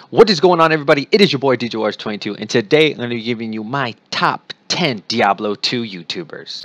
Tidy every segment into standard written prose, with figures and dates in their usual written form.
What is going on, everybody? It is your boy DJWars22, and today I'm going to be giving you my top 10 Diablo 2 YouTubers.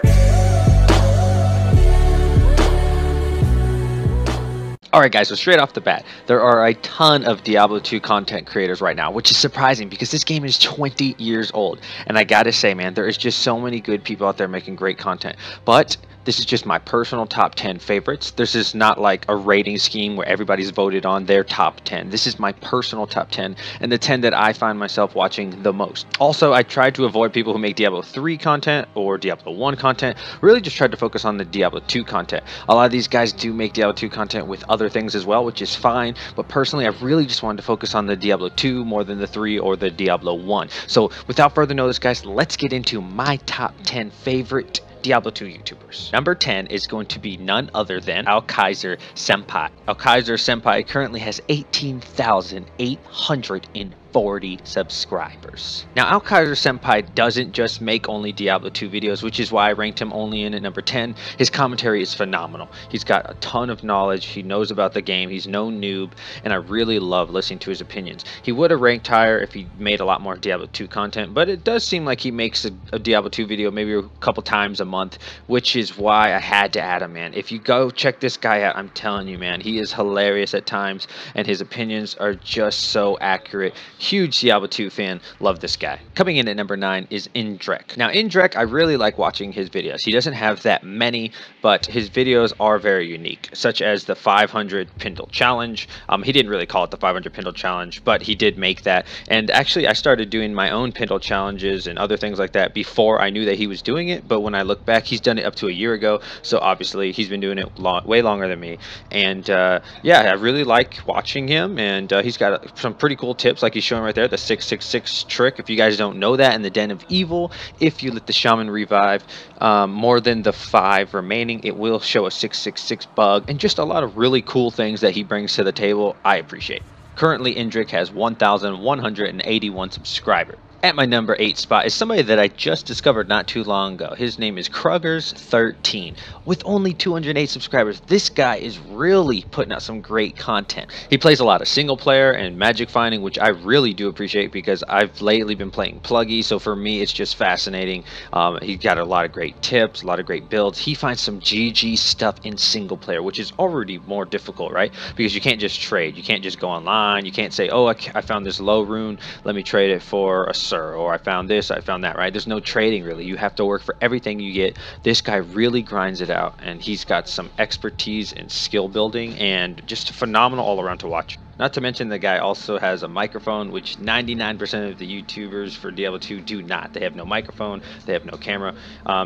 Alright guys, so straight off the bat, there are a ton of Diablo 2 content creators right now, which is surprising because this game is 20 years old. And I gotta say, man, there is just so many good people out there making great content. But this is just my personal top 10 favorites. This is not like a rating scheme where everybody's voted on their top 10. This is my personal top 10 and the 10 that I find myself watching the most. Also, I tried to avoid people who make Diablo 3 content or Diablo 1 content. Really just tried to focus on the Diablo 2 content. A lot of these guys do make Diablo 2 content with other things as well, which is fine. But personally, I really just wanted to focus on the Diablo 2 more than the 3 or the Diablo 1. So without further notice, guys, let's get into my top 10 favorite Diablo 2 YouTubers. Number 10 is going to be none other than Alkaiser Senpai. Alkaiser Senpai currently has 18,840 subscribers. Now, Alkaiser Senpai doesn't just make only Diablo 2 videos, which is why I ranked him only in at number 10. His commentary is phenomenal. He's got a ton of knowledge. He knows about the game. He's no noob, and I really love listening to his opinions. He would have ranked higher if he made a lot more Diablo 2 content, but it does seem like he makes a Diablo 2 video maybe a couple times a month, which is why I had to add him, man. If you go check this guy out, I'm telling you, man, he is hilarious at times, and his opinions are just so accurate. Huge Diablo 2 fan, love this guy. Coming in at number 9 is Indirect. Now, Indirect, I really like watching his videos. He doesn't have that many, but his videos are very unique, such as the 500 Pindle Challenge. He didn't really call it the 500 Pindle Challenge, but he did make that. And actually, I started doing my own Pindle Challenges and other things like that before I knew that he was doing it, but when I look back, he's done it up to a year ago, so obviously he's been doing it way longer than me. And yeah, I really like watching him, and he's got some pretty cool tips, like he's showing right there, the 666 trick. If you guys don't know that, in the Den of Evil, if you let the shaman revive more than the 5 remaining, it will show a 666 bug, and just a lot of really cool things that he brings to the table. I appreciate. Currently, Indirect has 1,181 subscribers. At my number 8 spot is somebody that I just discovered not too long ago. His name is Krueger13. With only 208 subscribers, this guy is really putting out some great content. He plays a lot of single player and magic finding, which I really do appreciate because I've lately been playing Pluggy, so for me it's just fascinating. He's got a lot of great tips, a lot of great builds. He finds some GG stuff in single player, which is already more difficult, right? Because you can't just trade. You can't just go online. You can't say, oh, I found this low rune, let me trade it for a or I found this, I found that, right? There's no trading really. You have to work for everything you get. This guy really grinds it out, and he's got some expertise in skill building and just phenomenal all around to watch. Not to mention the guy also has a microphone, which 99% of the YouTubers for Diablo 2 do not. They have no microphone, they have no camera.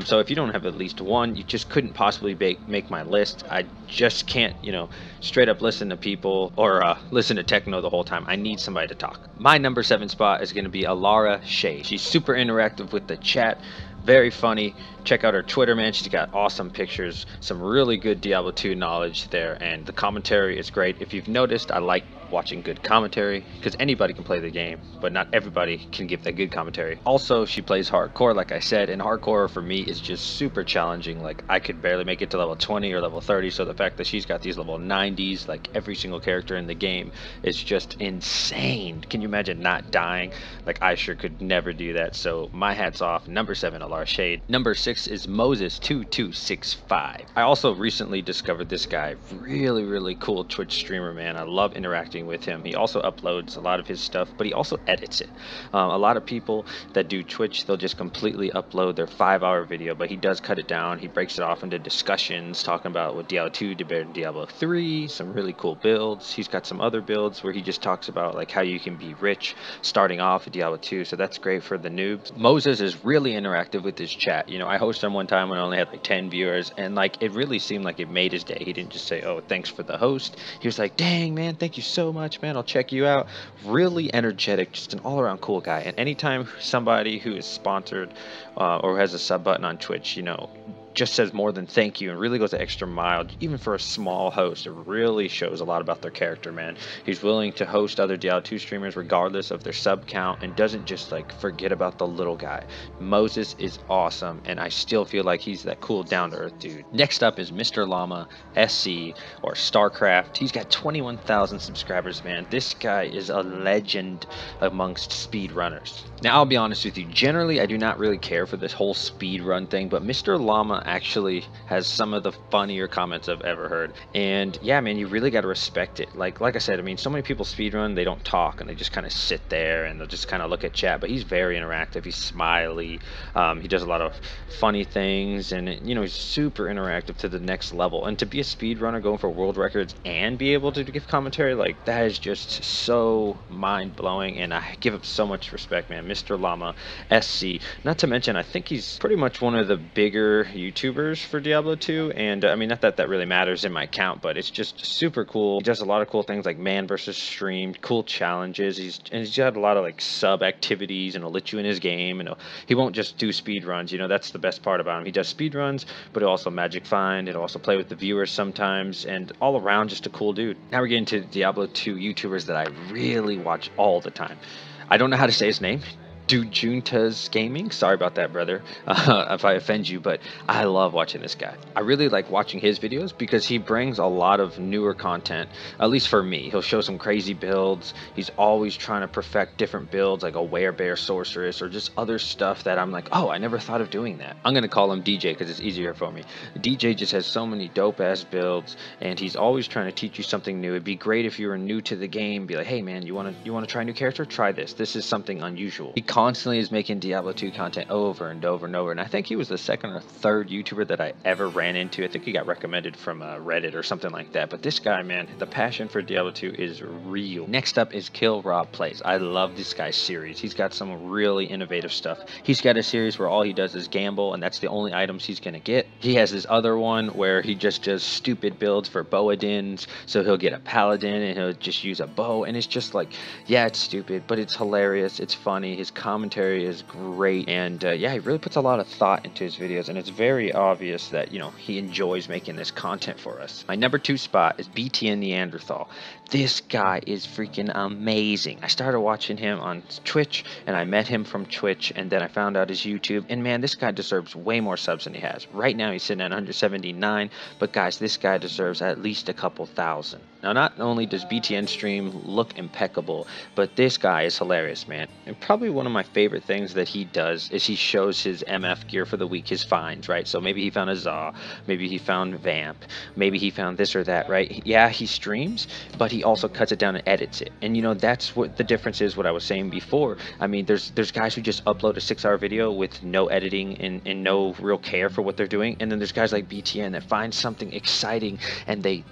So if you don't have at least one, you just couldn't possibly make my list. I just can't, you know, straight up listen to people or listen to techno the whole time. I need somebody to talk. My number 7 spot is going to be Alara Shea. She's super interactive with the chat. Very funny. Check out her Twitter, man. She's got awesome pictures, some really good Diablo 2 knowledge there, and the commentary is great. If you've noticed, I like watching good commentary because anybody can play the game, but not everybody can give that good commentary. Also, she plays hardcore, like I said, and hardcore for me is just super challenging. Like, I could barely make it to level 20 or level 30, so the fact that she's got these level 90s, like every single character in the game, is just insane. Can you imagine not dying? Like, I sure could never do that, so my hat's off. Number 7, Alara Shade. Number 6 is Moses2265. I also recently discovered this guy. Really cool Twitch streamer, man. I love interacting with him. He also uploads a lot of his stuff, but he also edits it. A lot of people that do Twitch, they'll just completely upload their 5-hour video, but he does cut it down. He breaks it off into discussions, talking about what Diablo 2 did better than Diablo 3, some really cool builds. He's got some other builds where he just talks about like how you can be rich starting off with Diablo 2, so that's great for the noobs. Moses is really interactive with his chat. You know, I hosted him one time when I only had like 10 viewers, and like it really seemed like it made his day. He didn't just say, oh, thanks for the host. He was like, dang, man, thank you so much, man, I'll check you out. Really energetic, just an all-around cool guy. And anytime somebody who is sponsored or has a sub button on Twitch, you know, just says more than thank you and really goes the extra mile, even for a small host. It really shows a lot about their character, man. He's willing to host other Diablo 2 streamers regardless of their sub count and doesn't just like forget about the little guy. Moses is awesome, and I still feel like he's that cool down-to-earth dude. Next up is Mr. Lama SC, or StarCraft. He's got 21,000 subscribers, man. This guy is a legend amongst speedrunners. Now, I'll be honest with you, generally I do not really care for this whole speedrun thing, but Mr. Lama actually has some of the funnier comments I've ever heard. And yeah, man, you really got to respect it. Like I said, I mean, so many people speedrun, they don't talk and they just kind of sit there and they'll just kind of look at chat, but he's very interactive. He's smiley. He does a lot of funny things, and you know, he's super interactive to the next level. And to be a speedrunner going for world records and be able to give commentary, like, that is just so mind-blowing, and I give him so much respect, man. Mr. Lama SC. Not to mention, I think he's pretty much one of the bigger YouTubers for Diablo 2, and I mean, not that that really matters in my count, but it's just super cool. He does a lot of cool things like man versus stream, cool challenges. He's got a lot of like sub activities, and he'll let you in his game, and he won't just do speed runs. You know, that's the best part about him. He does speed runs, but he'll also magic find, he'll also play with the viewers sometimes, and all around just a cool dude. Now we're getting to Diablo 2 YouTubers that I really watch all the time. I don't know how to say his name. Juntos Gaming. Sorry about that, brother, if I offend you, but I love watching this guy. I really like watching his videos because he brings a lot of newer content, at least for me. He'll show some crazy builds. He's always trying to perfect different builds, like a werebear sorceress or just other stuff that I'm like, oh, I never thought of doing that. I'm gonna call him DJ because it's easier for me. DJ just has so many dope ass builds, and he's always trying to teach you something new. It'd be great if you were new to the game, be like, hey man, you wanna try a new character? Try this. This is something unusual. He constantly is making Diablo 2 content over and over and over, and I think he was the second or third YouTuber that I ever ran into. I think he got recommended from Reddit or something like that. But this guy, man, the passion for Diablo 2 is real. Next up is KillRob Plays. I love this guy's series. He's got some really innovative stuff. He's got a series where all he does is gamble, and that's the only items he's gonna get. He has this other one where he just does stupid builds for Boadins, so he'll get a paladin and he'll just use a bow, and it's just like, yeah, it's stupid, but it's hilarious, it's funny, his commentary is great, and yeah, he really puts a lot of thought into his videos, and it's very obvious that, you know, he enjoys making this content for us. My number 2 spot is BTN Neanderthal. This guy is freaking amazing. I started watching him on Twitch, and I met him from Twitch, and then I found out his YouTube, and man, this guy deserves way more subs than he has. Right now he's sitting at 179, but guys, this guy deserves at least a couple thousand. Now, not only does BTN stream look impeccable, but this guy is hilarious, man. And probably one of my favorite things that he does is he shows his MF gear for the week, his finds, right? So maybe he found a Zaw, maybe he found Vamp, maybe he found this or that, right? Yeah, he streams, but he also cuts it down and edits it. And you know, that's what the difference is, what I was saying before. I mean, there's guys who just upload a 6-hour video with no editing and no real care for what they're doing. And then there's guys like BTN that find something exciting, and they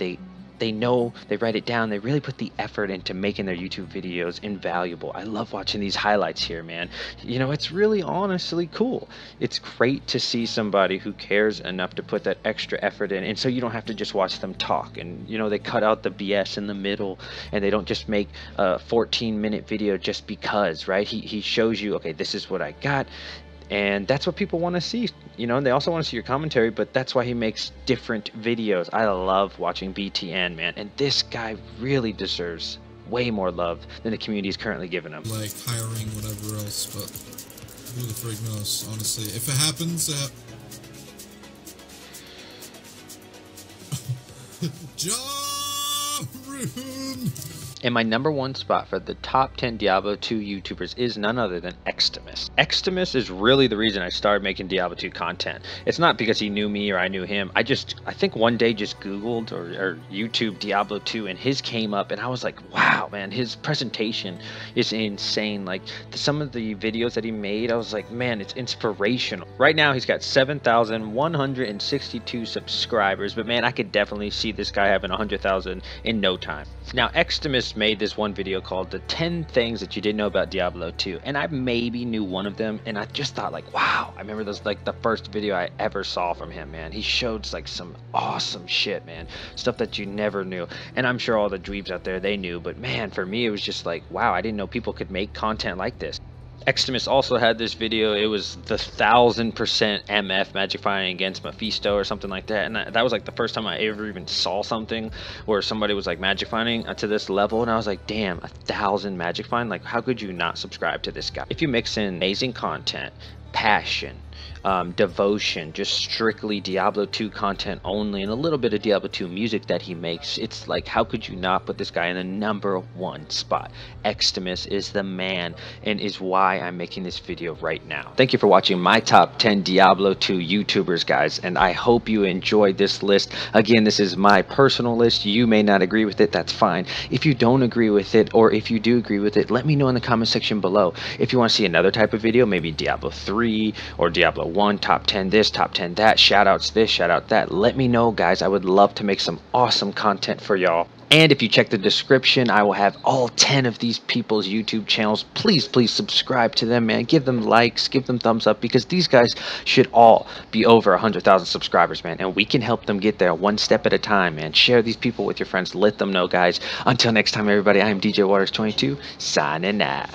know, they write it down, they really put the effort into making their YouTube videos invaluable. I love watching these highlights here, man. You know, it's really honestly cool. It's great to see somebody who cares enough to put that extra effort in, and so you don't have to just watch them talk, and you know, they cut out the BS in the middle, and they don't just make a 14-minute video just because, right? He shows you, okay, this is what I got. And that's what people want to see, you know, and they also want to see your commentary, but that's why he makes different videos. I love watching BTN, man, and this guy really deserves way more love than the community is currently giving him. Like hiring, whatever else, but who the frig knows, honestly. If it happens, Rune! And my number 1 spot for the top 10 Diablo 2 YouTubers is none other than XTomas. XTomas is really the reason I started making Diablo 2 content. It's not because he knew me or I knew him. I think one day just Googled or YouTube Diablo 2, and his came up, and I was like, wow, man, his presentation is insane. Like, some of the videos that he made, I was like, man, it's inspirational. Right now, he's got 7,162 subscribers, but man, I could definitely see this guy having 100,000 in no time. Now, XTomas made this one video called the 10 things that you didn't know about Diablo 2, and I maybe knew one of them, and I just thought like, wow, I remember this like the first video I ever saw from him, man. He showed like some awesome shit, man, stuff that you never knew, and I'm sure all the dweebs out there, they knew, but man, for me it was just like, wow, I didn't know people could make content like this. XTomas also had this video. It was the 1000% MF magic firing against Mephisto or something like that, and that was like the first time I ever even saw something where somebody was like magic firing to this level, and I was like, damn, 1000 magic firing, like how could you not subscribe to this guy? If you mix in amazing content, passion, devotion, just strictly Diablo 2 content only, and a little bit of Diablo 2 music that he makes, it's like, how could you not put this guy in the #1 spot? XTomas is the man, and is why I'm making this video right now. Thank you for watching my top 10 Diablo 2 YouTubers, guys, and I hope you enjoyed this list. Again, this is my personal list. You may not agree with it, that's fine. If you don't agree with it, or if you do agree with it, let me know in the comment section below. If you want to see another type of video, maybe Diablo 3 or Diablo 1, top 10 this, top 10 that, shout outs this, shout out that, let me know, guys. I would love to make some awesome content for y'all. And if you check the description, I will have all 10 of these people's YouTube channels. Please subscribe to them, man. Give them likes, give them thumbs up, because these guys should all be over 100,000 subscribers, man. And we can help them get there one step at a time, man. Share these people with your friends. Let them know, guys. Until next time, everybody, I am DJ Waters 22, signing out.